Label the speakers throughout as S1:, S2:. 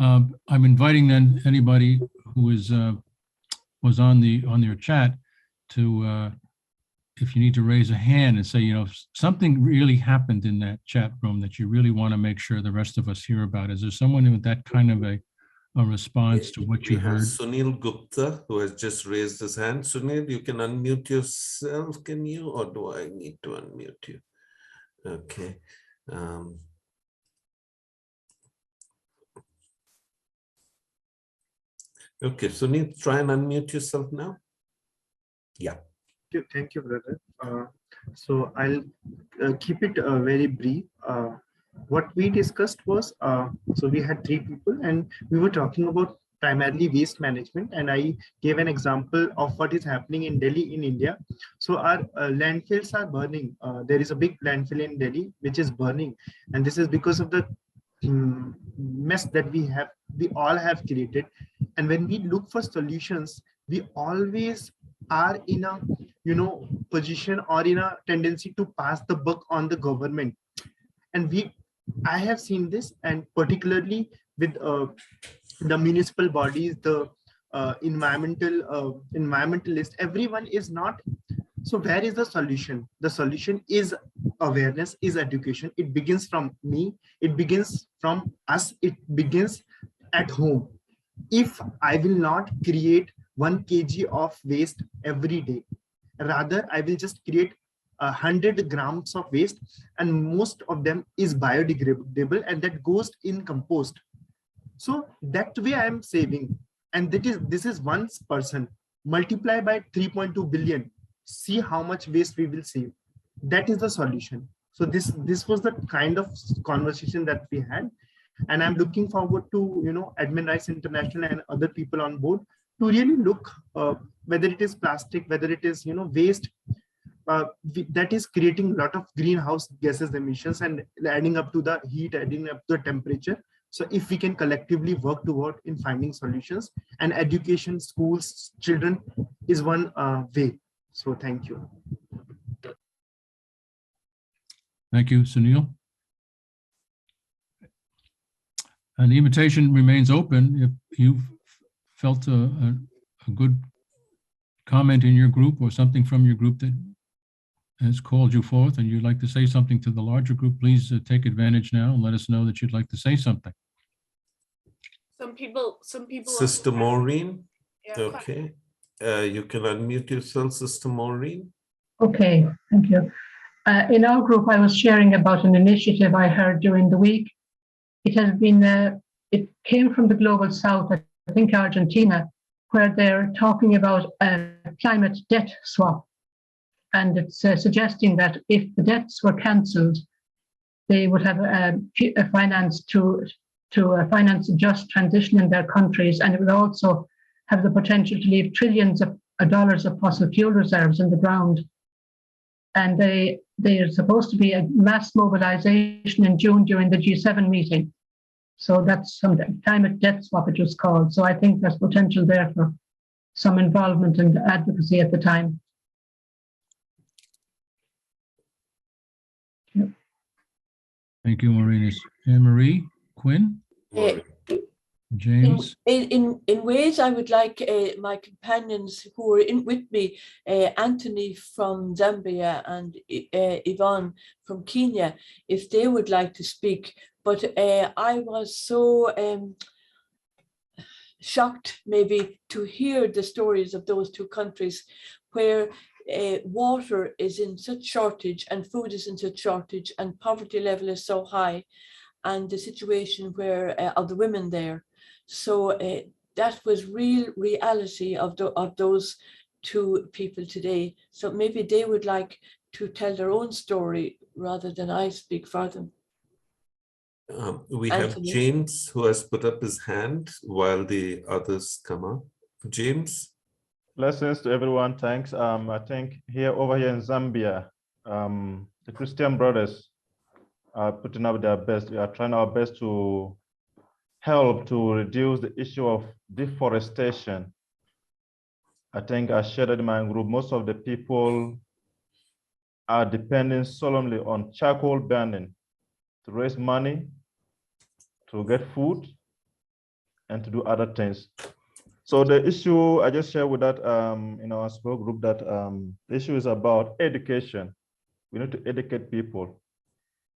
S1: I'm inviting then anybody who is was on your chat to if you need to raise a hand and say, you know, something really happened in that chat room that you really want to make sure the rest of us hear about. Is there someone with that kind of a response to what you heard?
S2: Sunil Gupta, who has just raised his hand. Sunil, you can unmute yourself, can you, or do I need to unmute you? Okay. Okay, Sunil, try and unmute yourself now. Yeah.
S3: Thank you, brother. So I'll keep it very brief. What we discussed was, so we had 3 people and we were talking about primarily waste management, and I gave an example of what is happening in Delhi in India. So our landfills are burning. There is a big landfill in Delhi which is burning, and this is because of the mess that we all have created. And when we look for solutions, we always are in a position or in a tendency to pass the buck on the government. And I have seen this, and particularly with the municipal bodies, the environmentalist, everyone is not. So where is the solution? The solution is awareness, is education. It begins from me, it begins from us, it begins at home. If I will not create 1 kg of waste every day, rather I will just create 100 grams of waste, and most of them is biodegradable, and that goes in compost. So that way I am saving, and this is 1 person. Multiply by 3.2 billion. See how much waste we will save. That is the solution. So this was the kind of conversation that we had, and I'm looking forward to Edmund Rice International and other people on board to really look whether it is plastic, whether it is waste that is creating a lot of greenhouse gases emissions and adding up to the heat, adding up to the temperature. So if we can collectively work toward in finding solutions, and education, schools, children is one way. So thank you.
S1: Thank you, Sunil. And the invitation remains open. If you've felt a good comment in your group or something from your group that has called you forth and you'd like to say something to the larger group, please take advantage now and let us know that you'd like to say something.
S4: Some people.
S2: Sister Maureen,
S4: Yeah,
S2: okay. You can unmute yourself, Sister Maureen.
S5: Okay, thank you. In our group, I was sharing about an initiative I heard during the week. It has been, it came from the Global South, I think Argentina, where they're talking about a climate debt swap. And it's suggesting that if the debts were cancelled, they would have a finance to finance a just transition in their countries, and it would also have the potential to leave trillions of dollars of fossil fuel reserves in the ground. And they are supposed to be a mass mobilization in June during the G7 meeting. So that's something, climate debt swap it was called. So I think there's potential there for some involvement and advocacy at the time. Yep.
S1: Thank you, Maureen. Anne-Marie, Quinn, James.
S4: In ways, I would like my companions who are in with me, Anthony from Zambia and Yvonne from Kenya, if they would like to speak. But I was so shocked maybe to hear the stories of those 2 countries where water is in such shortage and food is in such shortage and poverty level is so high, and the situation where of the women there. So that was real reality of those 2 people today. So maybe they would like to tell their own story rather than I speak for them.
S2: We
S4: Anthony.
S2: have James who has put up his hand while the others come up. James.
S6: Blessings to everyone. Thanks. I think over here in Zambia, the Christian brothers are putting up their best. We are trying our best to help to reduce the issue of deforestation. I think I shared in my group, most of the people are depending solemnly on charcoal burning to raise money, to get food, and to do other things. So the issue I just shared with that in our small group, that the issue is about education. We need to educate people.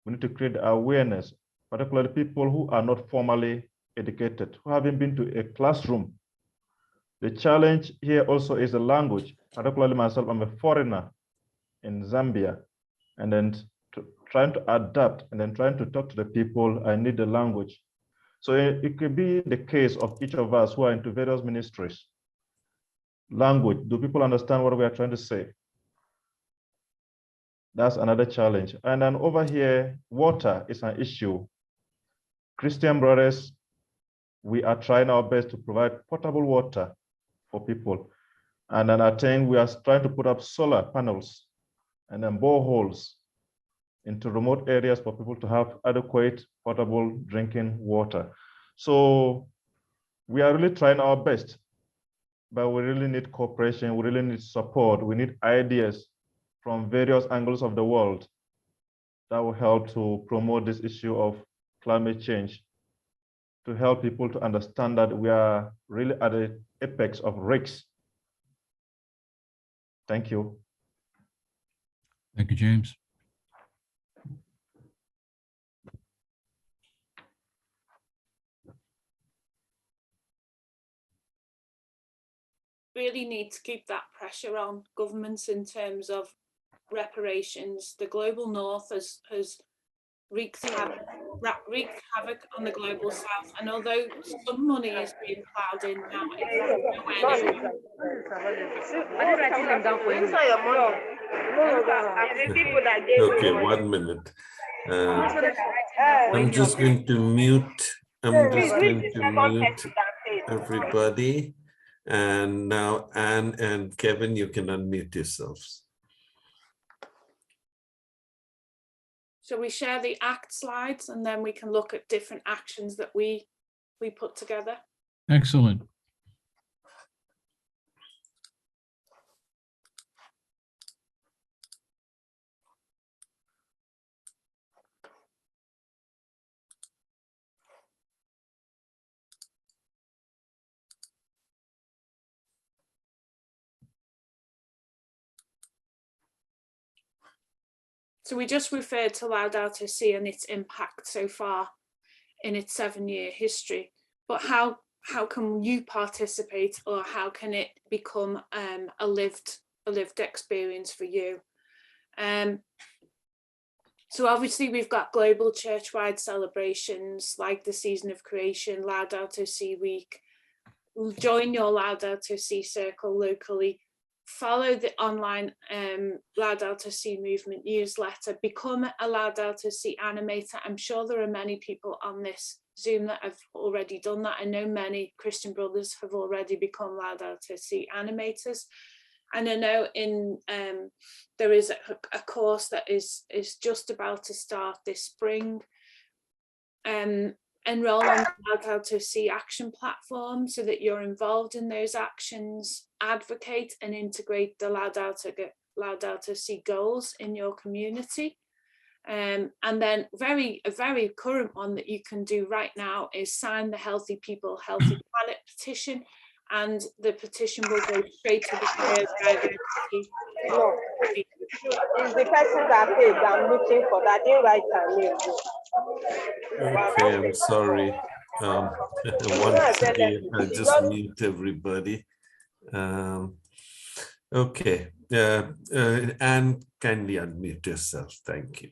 S6: We need to create awareness, particularly people who are not formally educated, who haven't been to a classroom. The challenge here also is the language, particularly myself. I'm a foreigner in Zambia, and then trying to adapt and then trying to talk to the people, I need the language. So it could be the case of each of us who are into various ministries. Language, do people understand what we are trying to say? That's another challenge. And then over here, water is an issue. Christian brothers, we are trying our best to provide potable water for people. And then I think we are trying to put up solar panels and then boreholes into remote areas for people to have adequate potable drinking water. So we are really trying our best, but we really need cooperation. We really need support. We need ideas from various angles of the world that will help to promote this issue of climate change, to help people to understand that we are really at the apex of risks. Thank you.
S1: Thank you, James.
S7: Really need to keep that pressure on governments in terms of reparations. The global north has wreaked havoc on the global south, and although some money is being ploughed in now,
S2: Okay, 1 minute. I'm just going to mute. Everybody. And now Anne and Kevin, you can unmute yourselves.
S7: So we share the ACT slides, and then we can look at different actions that we put together.
S1: Excellent.
S7: So we just referred to Loudout Sea and its impact so far in its 7-year history, but how can you participate, or how can it become a lived experience for you? So obviously we've got global church-wide celebrations like the Season of Creation, Loudout Sea Week. Join your Loudout Sea circle locally. Follow the online Loudout Sea movement newsletter. Become a Loudout Sea animator. I'm sure there are many people on this Zoom that have already done that. I know many Christian brothers have already become Loudout Sea animators. And I know there is a course that is just about to start this spring. Enroll on the Loudout Sea action platform so that you're involved in those actions, advocate and integrate the Loudout Sea goals in your community. And then a very current one that you can do right now is sign the Healthy People, Healthy Planet petition, and the petition will go straight to the biodiversity.
S8: No, it's the person that paid. I'm looking for that. In right time.
S2: Okay, I'm sorry. Once again, I'll just mute everybody. Okay, Anne, kindly unmute yourself. Thank you.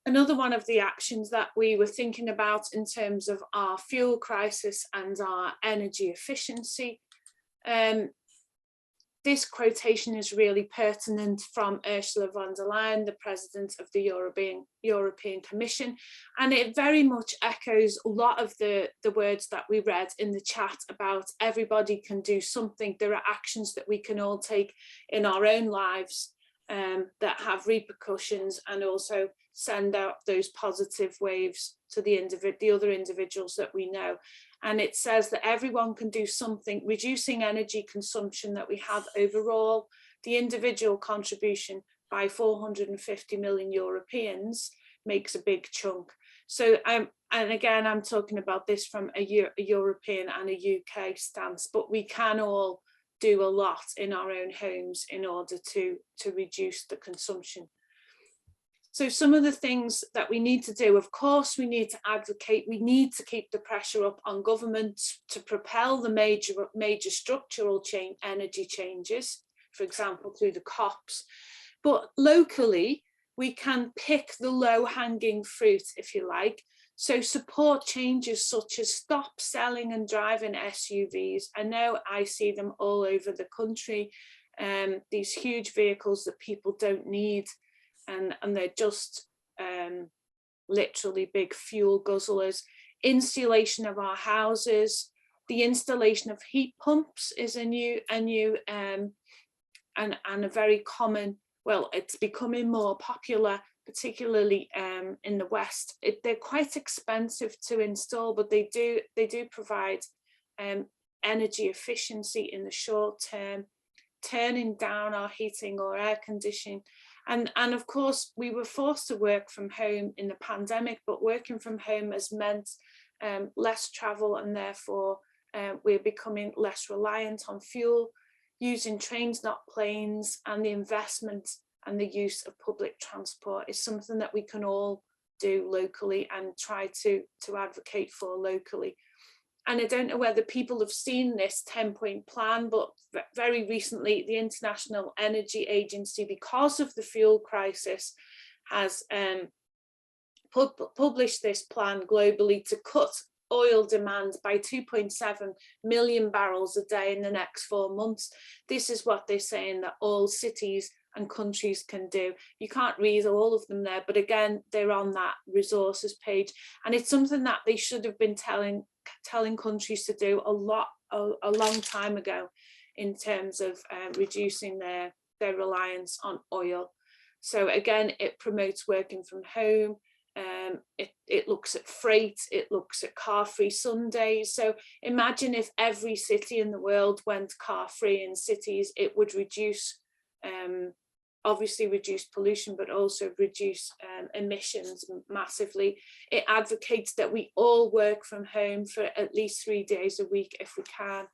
S7: Another one of the actions that we were thinking about in terms of our fuel crisis and our energy efficiency. This quotation is really pertinent from Ursula von der Leyen, the President of the European Commission, and it very much echoes a lot of the words that we read in the chat about everybody can do something. There are actions that we can all take in our own lives that have repercussions, and also send out those positive waves to the other individuals that we know. And it says that everyone can do something, reducing energy consumption that we have overall, the individual contribution by 450 million Europeans makes a big chunk. So and again, I'm talking about this from a European and a UK stance, but we can all do a lot in our own homes in order to reduce the consumption. So some of the things that we need to do, of course, we need to advocate, we need to keep the pressure up on government to propel the major structural energy changes, for example, through the COPs. But locally, we can pick the low-hanging fruit, if you like. So support changes such as stop selling and driving SUVs. I know I see them all over the country, these huge vehicles that people don't need, and they're just literally big fuel guzzlers. Insulation of our houses, the installation of heat pumps is a new and a very common, well, it's becoming more popular, particularly in the West. They're quite expensive to install, but they do provide energy efficiency in the short term, turning down our heating or air conditioning. And of course, we were forced to work from home in the pandemic, but working from home has meant less travel, and therefore we're becoming less reliant on fuel, using trains, not planes, and the investment and the use of public transport is something that we can all do locally and try to advocate for locally. And I don't know whether people have seen this 10-point plan, but very recently, the International Energy Agency, because of the fuel crisis, has published this plan globally to cut oil demand by 2.7 million barrels a day in the next 4 months. This is what they're saying that all cities and countries can do. You can't read all of them there, but again, they're on that resources page. And it's something that they should have been telling countries to do a long time ago in terms of reducing their reliance on oil. So again, it promotes working from home. It looks at freight, it looks at car-free Sundays. So imagine if every city in the world went car-free in cities, it would reduce, obviously reduce pollution, but also reduce emissions massively. It advocates that we all work from home for at least 3 days a week if we can.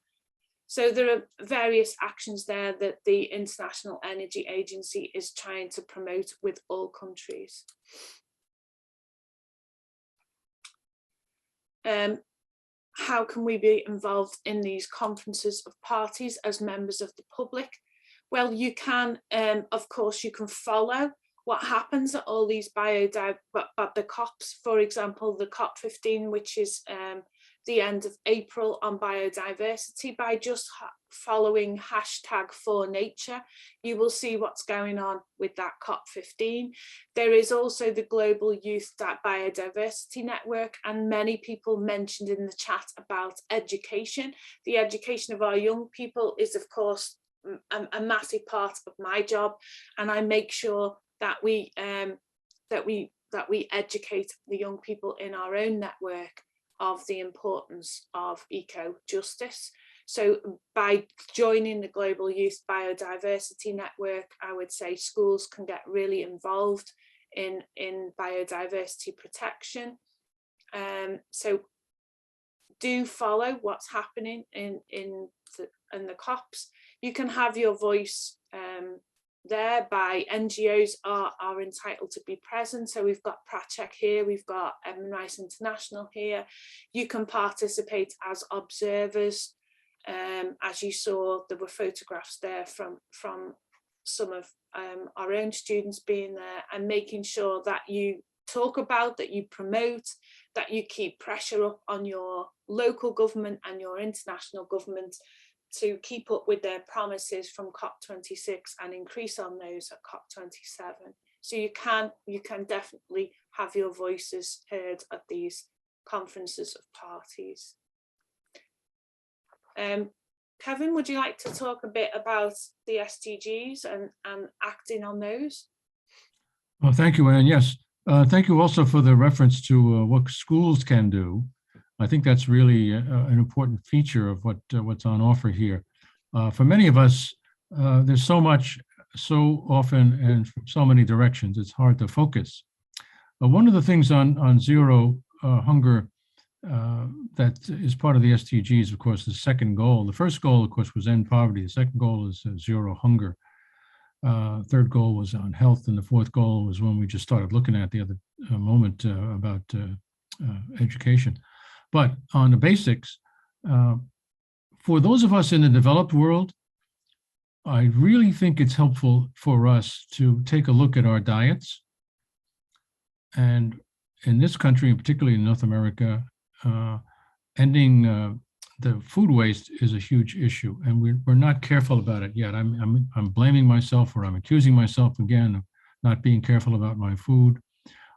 S7: So there are various actions there that the International Energy Agency is trying to promote with all countries. How can we be involved in these conferences of parties as members of the public? Well, you can, of course, you can follow what happens at all these the COPs, for example, the COP15, which is the end of April on biodiversity, by just following #4Nature. You will see what's going on with that COP15. There is also the Global Youth Biodiversity Network, and many people mentioned in the chat about education. The education of our young people is, of course, a massive part of my job, and I make sure that we educate the young people in our own network of the importance of eco-justice. So by joining the Global Youth Biodiversity Network, I would say schools can get really involved in biodiversity protection. So do follow what's happening in the COPs. You can have your voice there by NGOs are entitled to be present. So we've got Pratchek here, we've got Edmund Rice International here. You can participate as observers. As you saw, there were photographs there from some of our own students being there, and making sure that you talk about, that you promote, that you keep pressure up on your local government and your international government to keep up with their promises from COP26 and increase on those at COP27. So you can definitely have your voices heard at these conferences of parties. Kevin, would you like to talk a bit about the SDGs and acting on those?
S1: Well, thank you, Ann. Yes, thank you also for the reference to what schools can do. I think that's really an important feature of what's on offer here. For many of us, there's so much, so often, and from so many directions, it's hard to focus. One of the things on zero hunger that is part of the SDGs, of course, the second goal. The first goal, of course, was end poverty. The second goal is zero hunger. Third goal was on health, and the fourth goal was one we just started looking at the other moment about education. But on the basics, for those of us in the developed world, I really think it's helpful for us to take a look at our diets. And in this country, and particularly in North America, ending the food waste is a huge issue, and we're not careful about it yet. I'm blaming myself, or I'm accusing myself again of not being careful about my food.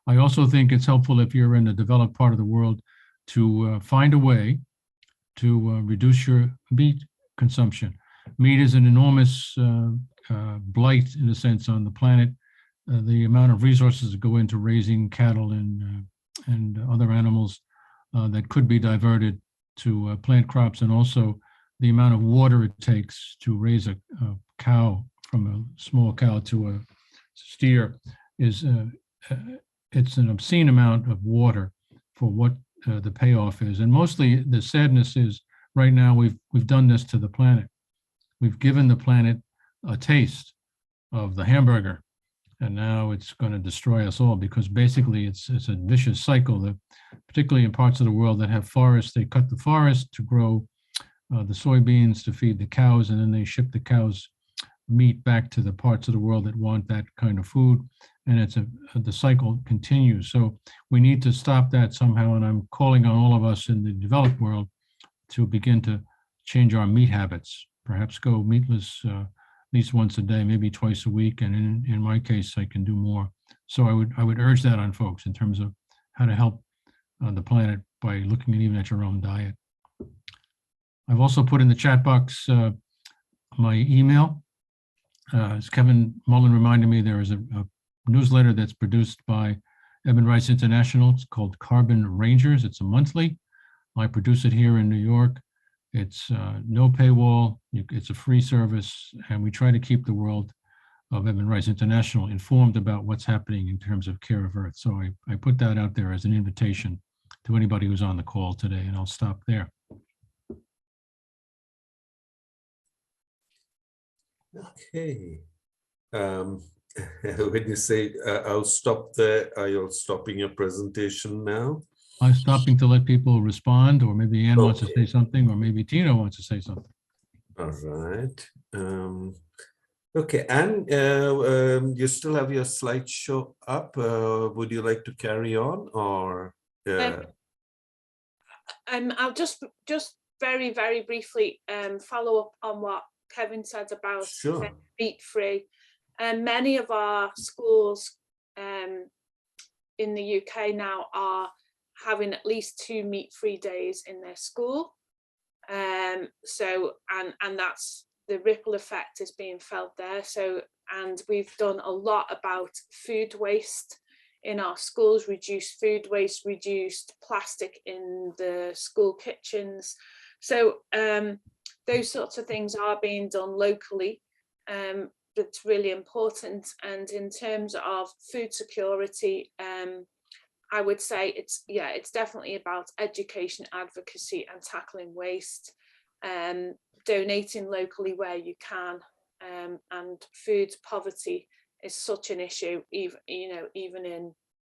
S1: I also think it's helpful if you're in the developed part of the world to find a way to reduce your meat consumption. Meat is an enormous blight, in a sense, on the planet. The amount of resources that go into raising cattle and other animals that could be diverted to plant crops, and also the amount of water it takes to raise a cow, from a small cow to a steer, is it's an obscene amount of water for what the payoff is. And mostly the sadness is, right now we've done this to the planet. We've given the planet a taste of the hamburger, and now it's going to destroy us all, because basically it's a vicious cycle that, particularly in parts of the world that have forests, they cut the forest to grow the soybeans to feed the cows, and then they ship the cows' meat back to the parts of the world that want that kind of food, and the cycle continues. So we need to stop that somehow, and I'm calling on all of us in the developed world to begin to change our meat habits, perhaps go meatless at least once a day, maybe twice a week, and in my case, I can do more. So I would urge that on folks in terms of how to help the planet by looking even at your own diet. I've also put in the chat box my email. As Kevin Mullen reminded me, there is a newsletter that's produced by Edmund Rice International. It's called Carbon Rangers. It's a monthly. I produce it here in New York. It's no paywall. It's a free service, and we try to keep the world of Edmund Rice International informed about what's happening in terms of care of Earth. So I put that out there as an invitation to anybody who's on the call today, and I'll stop there.
S2: Okay. When you say I'll stop there, are you stopping your presentation now?
S1: I'm stopping to let people respond, or maybe Ann wants to say something, or maybe Tina wants to say something.
S2: All right. Okay, Ann, you still have your slideshow up. Would you like to carry on, or?
S7: I'll just very, very briefly follow up on what Kevin said about meat free. And many of our schools in the UK now are having at least 2 meat-free days in their school. So that's the ripple effect is being felt there. So, and we've done a lot about food waste in our schools, reduced food waste, reduced plastic in the school kitchens. So those sorts of things are being done locally. That's really important. And in terms of food security, I would say it's definitely about education, advocacy, and tackling waste, donating locally where you can, and food poverty is such an issue, even in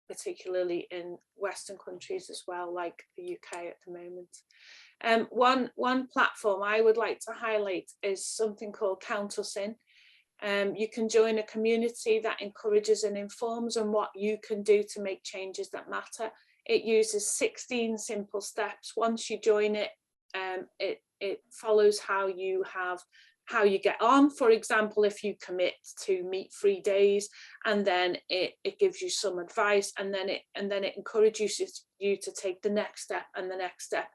S7: particularly in Western countries as well, like the UK at the moment. One platform I would like to highlight is something called Count Us In. You can join a community that encourages and informs on what you can do to make changes that matter. It uses 16 simple steps. Once you join it, it follows how you get on. For example, if you commit to meat-free days, and then it gives you some advice, and then it encourages you to take the next step and the next step.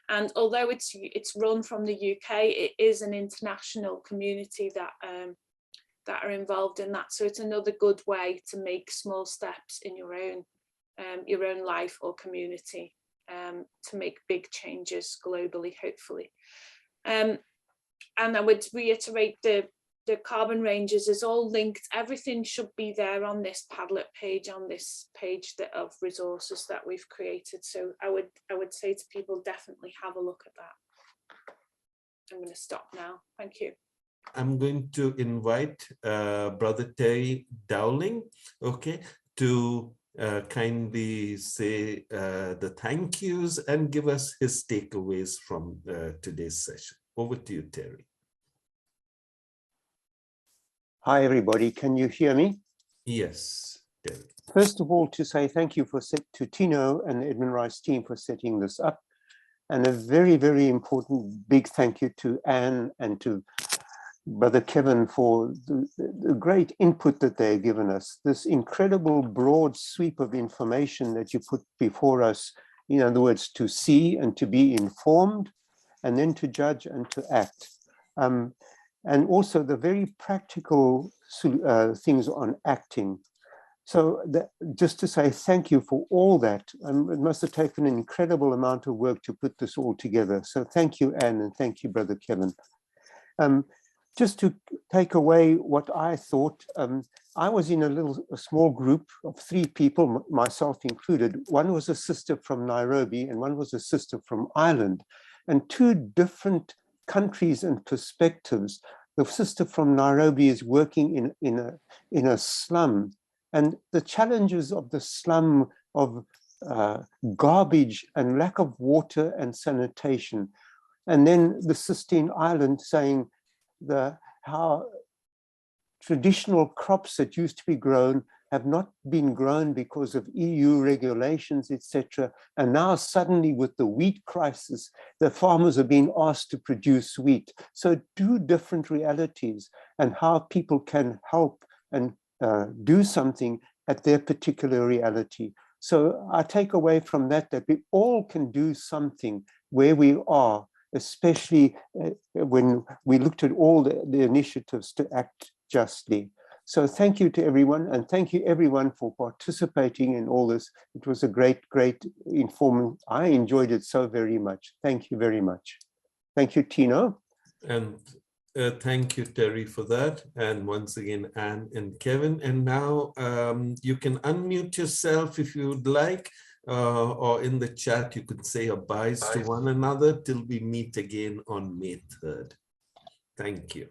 S7: And although it's run from the UK, it is an international community that are involved in that. So it's another good way to make small steps in your own life or community, to make big changes globally, hopefully. And I would reiterate the the carbon ranges is all linked. Everything should be there on this Padlet page, on this page of resources that we've created. So I would say to people, definitely have a look at that. I'm going to stop now. Thank you.
S2: I'm going to invite Brother Terry Dowling, okay, to kindly say the thank yous and give us his takeaways from today's session. Over to you, Terry.
S9: Hi, everybody. Can you hear me?
S2: Yes, Terry.
S9: First of all, to say thank you to Tino and the Edmund Rice team for setting this up. And a very, very important big thank you to Anne and to Brother Kevin for the great input that they've given us. This incredible broad sweep of information that you put before us, in other words, to see and to be informed, and then to judge and to act. And also the very practical things on acting. So just to say thank you for all that. It must have taken an incredible amount of work to put this all together. So thank you, Anne, and thank you, Brother Kevin. Just to take away what I thought, I was in a small group of 3 people, myself included. One was a sister from Nairobi and one was a sister from Ireland, and 2 different countries and perspectives. The sister from Nairobi is working in a slum, and the challenges of the slum of garbage and lack of water and sanitation. And then the sister in Ireland saying how traditional crops that used to be grown have not been grown because of EU regulations, etc. And now suddenly with the wheat crisis, the farmers are being asked to produce wheat. So 2 different realities and how people can help and do something at their particular reality. So I take away from that we all can do something where we are, especially when we looked at all the initiatives to act justly. So thank you to everyone, and thank you everyone for participating in all this. It was a great, great informative. I enjoyed it so very much. Thank you very much. Thank you, Tino.
S2: And thank you, Terry, for that. And once again, Anne and Kevin. And now you can unmute yourself if you would like, or in the chat, you could say a bye to one another till we meet again on May 3rd. Thank you.